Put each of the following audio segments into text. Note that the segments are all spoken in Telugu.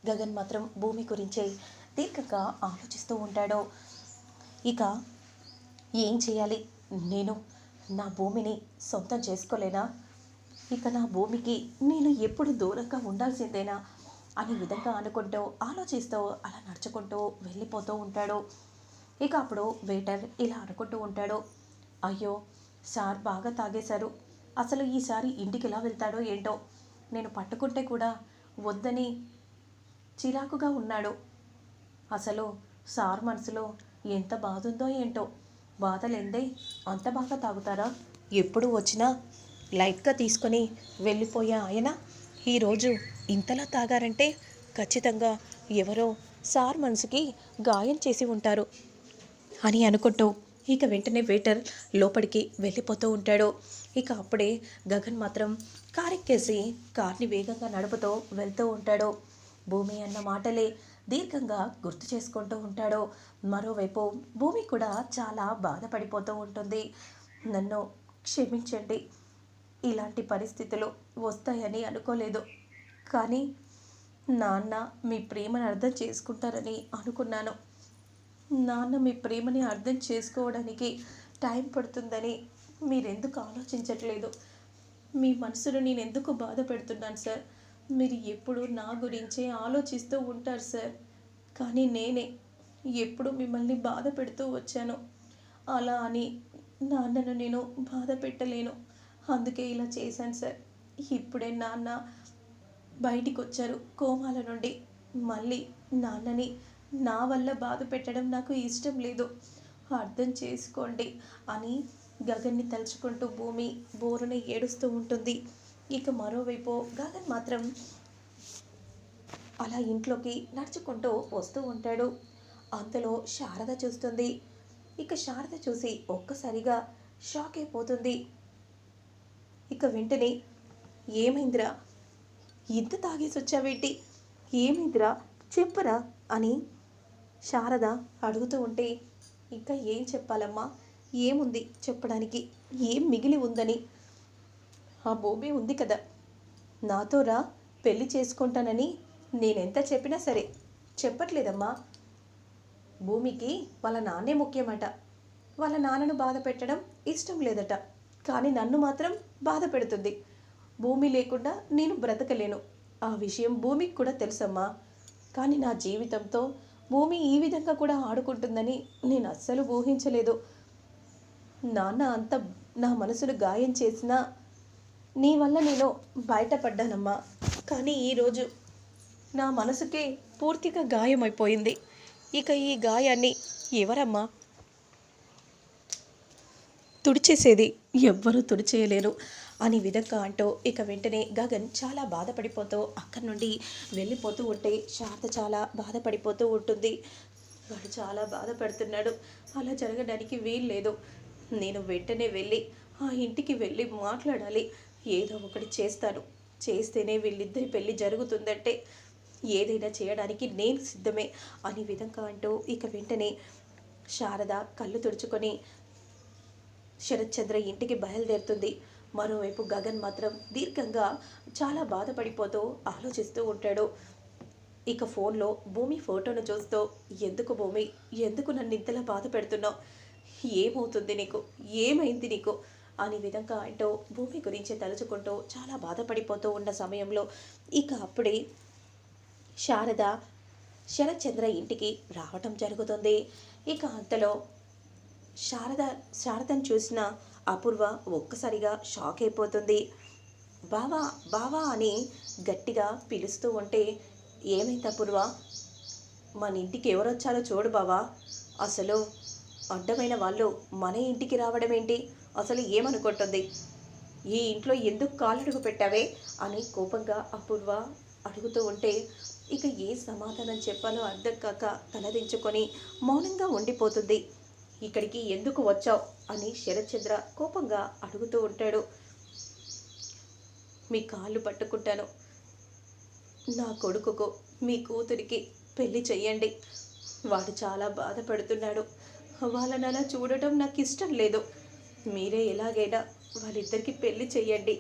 గగన్ మాత్రం భూమి గురించే దీర్ఘంగా ఆలోచిస్తూ ఉంటాడు. ఇక ఏం చేయాలి, నేను నా భూమిని సొంతం చేసుకోలేనా, ఇక నా భూమికి నేను ఎప్పుడు దూరంగా ఉండాల్సిందేనా అనే విధంగా అనుకుంటూ ఆలోచిస్తూ అలా నడుచుకుంటూ వెళ్ళిపోతూ ఉంటాడు. ఇక అప్పుడు వెయిటర్ ఇలా అనుకుంటూ ఉంటాడు, అయ్యో సార్ బాగా తాగేశారు, అసలు ఈసారి ఇంటికి ఎలా వెళ్తాడో ఏంటో, నేను పట్టుకుంటే కూడా వద్దని చిరాకుగా ఉన్నాడు. అసలు సార్ మనసులో ఎంత బాధ ఉందో ఏంటో, బాధలేందే అంత బాగా తాగుతారా, ఎప్పుడు వచ్చినా లైట్గా తీసుకొని వెళ్ళిపోయే ఆయన ఈరోజు ఇంతలా తాగారంటే ఖచ్చితంగా ఎవరో సార్ మనసుకి గాయం చేసి ఉంటారు అని అనుకుంటూ ఇక వెంటనే వెయిటర్ లోపలికి వెళ్ళిపోతూ ఉంటాడు. ఇక అప్పుడే గగన్ మాత్రం కారెక్కేసి కార్ని వేగంగా నడుపుతూ వెళ్తూ ఉంటాడు. భూమి అన్న మాటలే దీర్ఘంగా గుర్తు చేసుకుంటూ ఉంటాడు. మరోవైపు భూమి కూడా చాలా బాధపడిపోతూ ఉంటుంది. నన్ను క్షమించండి, ఇలాంటి పరిస్థితులు వస్తాయని అనుకోలేదు, కానీ నాన్న మీ ప్రేమను అర్థం చేసుకుంటారని అనుకున్నాను. నాన్న మీ ప్రేమని అర్థం చేసుకోవడానికి టైం పడుతుందని మీరెందుకు ఆలోచించట్లేదు, మీ మనసును నేను ఎందుకు బాధ పెడుతున్నాను సార్, మీరు ఎప్పుడు నా గురించే ఆలోచిస్తూ ఉంటారు సార్, కానీ నేనే ఎప్పుడు మిమ్మల్ని బాధ పెడుతూ వచ్చాను, అలా అని నాన్నను నేను బాధ పెట్టలేను, అందుకే ఇలా చేశాను సార్. ఇప్పుడే నాన్న బయటికి వచ్చారు కోమాల నుండి, మళ్ళీ నాన్నని నా వల్ల బాధ పెట్టడం నాకు ఇష్టం లేదు, అర్థం చేసుకోండి అని గగన్ని తలుచుకుంటూ భూమి బోరున ఏడుస్తూ ఉంటుంది. ఇక మరోవైపు గగన్ మాత్రం అలా ఇంట్లోకి నడుచుకుంటూ వస్తూ ఉంటాడు. అంతలో శారద చూస్తుంది. ఇక శారద చూసి ఒక్కసారిగా షాక్ అయిపోతుంది. ఇక వెంటనే ఏమైందిరా, ఇంత తాగేసి వచ్చావేంటి, ఏమైందిరా చెప్పరా అని శారద అడుగుతూ ఉంటే, ఇంకా ఏం చెప్పాలమ్మా, ఏముంది చెప్పడానికి, ఏం మిగిలి ఉందని, ఆ భూమి ఉంది కదా, నాతో రా పెళ్లి చేసుకుంటానని నేనెంత చెప్పినా సరే చెప్పట్లేదమ్మా. భూమికి వాళ్ళ నాన్నే ముఖ్యమట, వాళ్ళ నాన్నను బాధ పెట్టడం ఇష్టం లేదట, కానీ నన్ను మాత్రం బాధ పెడుతుంది. భూమి లేకుండా నేను బ్రతకలేను, ఆ విషయం భూమికి కూడా తెలుసమ్మా, కానీ నా జీవితంతో భూమి ఈ విధంగా కూడా ఆడుకుంటుందని నేను అస్సలు ఊహించలేదు. నాన్న అంత నా మనసును గాయం చేసినా నీ వల్ల నేను బయటపడ్డానమ్మా, కానీ ఈరోజు నా మనసుకే పూర్తిగా గాయమైపోయింది. ఇక ఈ గాయాన్ని ఎవరమ్మా తుడిచేసేది, ఎవ్వరూ తుడిచేయలేరు అని విధంగా అంటూ ఇక వెంటనే గగన్ చాలా బాధపడిపోతూ అక్కడి నుండి వెళ్ళిపోతూ ఉంటే శారద చాలా బాధపడిపోతూ ఉంటుంది. వాడు చాలా బాధపడుతున్నాడు, అలా జరగడానికి వీల్లేదు, నేను వెంటనే వెళ్ళి ఆ ఇంటికి వెళ్ళి మాట్లాడాలి, ఏదో ఒకటి చేస్తాను, చేస్తేనే వీళ్ళిద్దరి పెళ్ళి జరుగుతుందంటే ఏదైనా చేయడానికి నేను సిద్ధమే అని విధంగా అంటూ ఇక వెంటనే శారద కళ్ళు తుడుచుకొని శరత్చంద్ర ఇంటికి బయలుదేరుతుంది. మరోవైపు గగన్ మాత్రం దీర్ఘంగా చాలా బాధపడిపోతూ ఆలోచిస్తూ ఉంటాడు. ఇక ఫోన్లో భూమి ఫోటోను చూస్తూ, ఎందుకు భూమి, ఎందుకు నన్ను ఇంతలా బాధ పెడుతున్నావు, ఏమవుతుంది నీకు, ఏమైంది నీకు అని విధంగా అంటూ భూమి గురించి తలుచుకుంటూ చాలా బాధపడిపోతూ ఉన్న సమయంలో ఇక అప్పుడే శారద శరత్చంద్ర ఇంటికి రావటం జరుగుతుంది. ఇక అంతలో శారదను చూసిన అపూర్వ ఒక్కసారిగా షాక్ అయిపోతుంది. బావా బావా అని గట్టిగా పిలుస్తూ ఉంటే, ఏమైంది అపూర్వ, మన ఇంటికి ఎవరొచ్చారో చూడు బావా, అసలు అడ్డమైన వాళ్ళు మన ఇంటికి రావడం ఏంటి, అసలు ఏమనుకుంటుంది, ఈ ఇంట్లో ఎందుకు కాలడుగు పెట్టావే అని కోపంగా అపూర్వ అడుగుతూ ఉంటే ఇక ఏ సమాధానం చెప్పాలో అర్థం కాక తలదించుకొని మౌనంగా ఉండిపోతుంది. ఇక్కడికి ఎందుకు వచ్చావు అని శరత్చంద్ర కోపంగా అడుగుతూ ఉంటాడు. మీ కాళ్ళు పట్టుకుంటాను, నా కొడుకుకు మీ కూతురికి పెళ్లి చెయ్యండి, వాడు చాలా బాధపడుతున్నాడు, వాళ్ళని అలా చూడటం నాకు ఇష్టం లేదు, మీరే ఎలాగైనా వాళ్ళిద్దరికి పెళ్లి చెయ్యండి,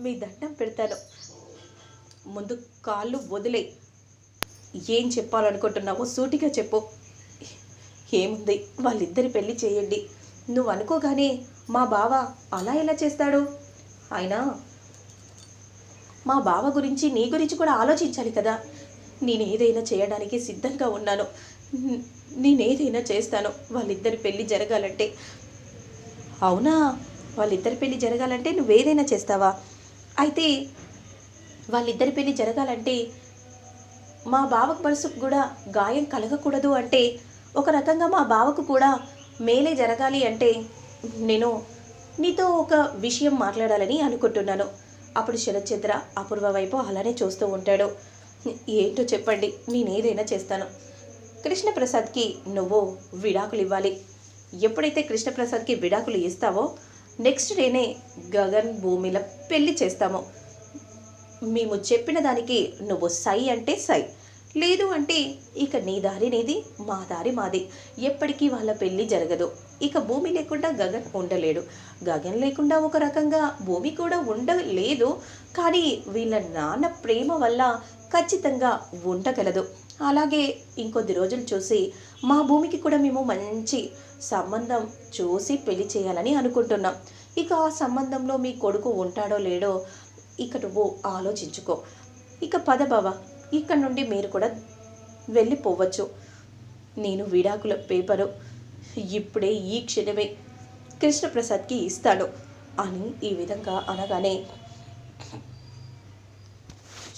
మీ దండం పెడతాను, ముందు కాళ్ళు వదిలే ఏం చెప్పాలనుకుంటున్నావో సూటిగా చెప్పు. ఏముంది, వాళ్ళిద్దరి పెళ్లి చేయండి. నువ్వు అనుకోగానే మా బావ అలా ఎలా చేస్తాడు? అయినా మా బావ గురించి నీ గురించి కూడా ఆలోచించాలి కదా. నేనేదైనా చేయడానికి సిద్ధంగా ఉన్నాను. నేనేదైనా చేస్తాను వాళ్ళిద్దరి పెళ్లి జరగాలంటే. అవునా? వాళ్ళిద్దరి పెళ్లి జరగాలంటే నువ్వేదైనా చేస్తావా? అయితే వాళ్ళిద్దరి పెళ్లి జరగాలంటే మా బావకు మనసుకు కూడా గాయం కలగకూడదు అంటే, ఒక రకంగా మా బావకు కూడా మేలే జరగాలి అంటే, నేను నీతో ఒక విషయం మాట్లాడాలని అనుకుంటున్నాను. అప్పుడు శరత్చంద్ర అపూర్వ వైపు అలానే చూస్తూ ఉంటాడు. ఏంటో చెప్పండి, నేనేదైనా చేస్తాను. కృష్ణప్రసాద్కి నువ్వు విడాకులు ఇవ్వాలి. ఎప్పుడైతే కృష్ణప్రసాద్కి విడాకులు ఇస్తావో నెక్స్ట్ డేనే గగన్ భూమిల పెళ్లి చేస్తాము. మేము చెప్పిన దానికి నువ్వు సై అంటే సై, లేదు అంటే ఇక నీ దారి నీది, మా దారి మాది. ఎప్పటికీ వాళ్ళ పెళ్ళి జరగదు. ఇక భూమి లేకుండా గగన్ ఉండలేడు, గగన్ లేకుండా ఒక రకంగా భూమి కూడా ఉండలేదు. కానీ వీళ్ళ నాన్న ప్రేమ వల్ల ఖచ్చితంగా ఉండగలదు. అలాగే ఇంకొద్ది రోజులు చూసి మా భూమికి కూడా మేము మంచి సంబంధం చూసి పెళ్లి చేయాలని అనుకుంటున్నాం. ఇక ఆ సంబంధంలో మీ కొడుకు ఉంటాడో లేడో ఇక నువ్వు ఆలోచించుకో. ఇక పద బావ, ఇక్కడ నుండి మీరు కూడా వెళ్ళిపోవచ్చు. నేను విడాకుల పేపరు ఇప్పుడే ఈ క్షణమే కృష్ణప్రసాద్కి ఇస్తాడు అని ఈ విధంగా అనగానే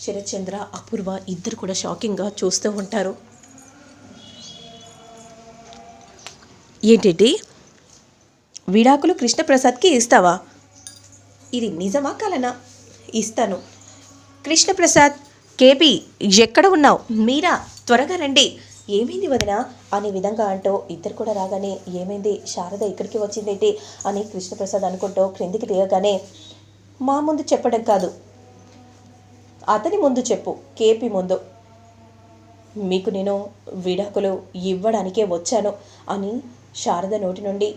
శరత్చంద్ర అపూర్వ ఇద్దరు కూడా షాకింగ్గా చూస్తూ ఉంటారు. ఏంటి, విడాకులు కృష్ణప్రసాద్కి ఇస్తావా? ఇది నిజమా కలనా? ఇస్తాను. కృష్ణప్రసాద్, కేపీ ఎక్కడ ఉన్నావు? మీరా, త్వరగా రండి. ఏమైంది వదిన అనే విధంగా అంటూ ఇద్దరు కూడా రాగానే, ఏమైంది శారద ఇక్కడికి వచ్చిందేంటి అని కృష్ణప్రసాద్ అనుకుంటూ క్రిందికి దిగగానే, మా ముందు చెప్పడం కాదు, అతని ముందు చెప్పు, కేపీ ముందు. మీకు నేను విడాకులు ఇవ్వడానికే వచ్చాను అని శారద నోటి నుండి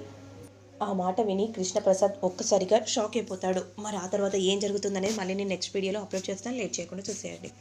ఆ మాట విని కృష్ణప్రసాద్ ఒక్కసారిగా షాక్ అయిపోతాడు. మరి ఆ తర్వాత ఏం జరుగుతుందనేది మళ్ళీ నేను నెక్స్ట్ వీడియోలో అప్లోడ్ చేస్తాను. లేట్ చేయకుండా చూసేయండి.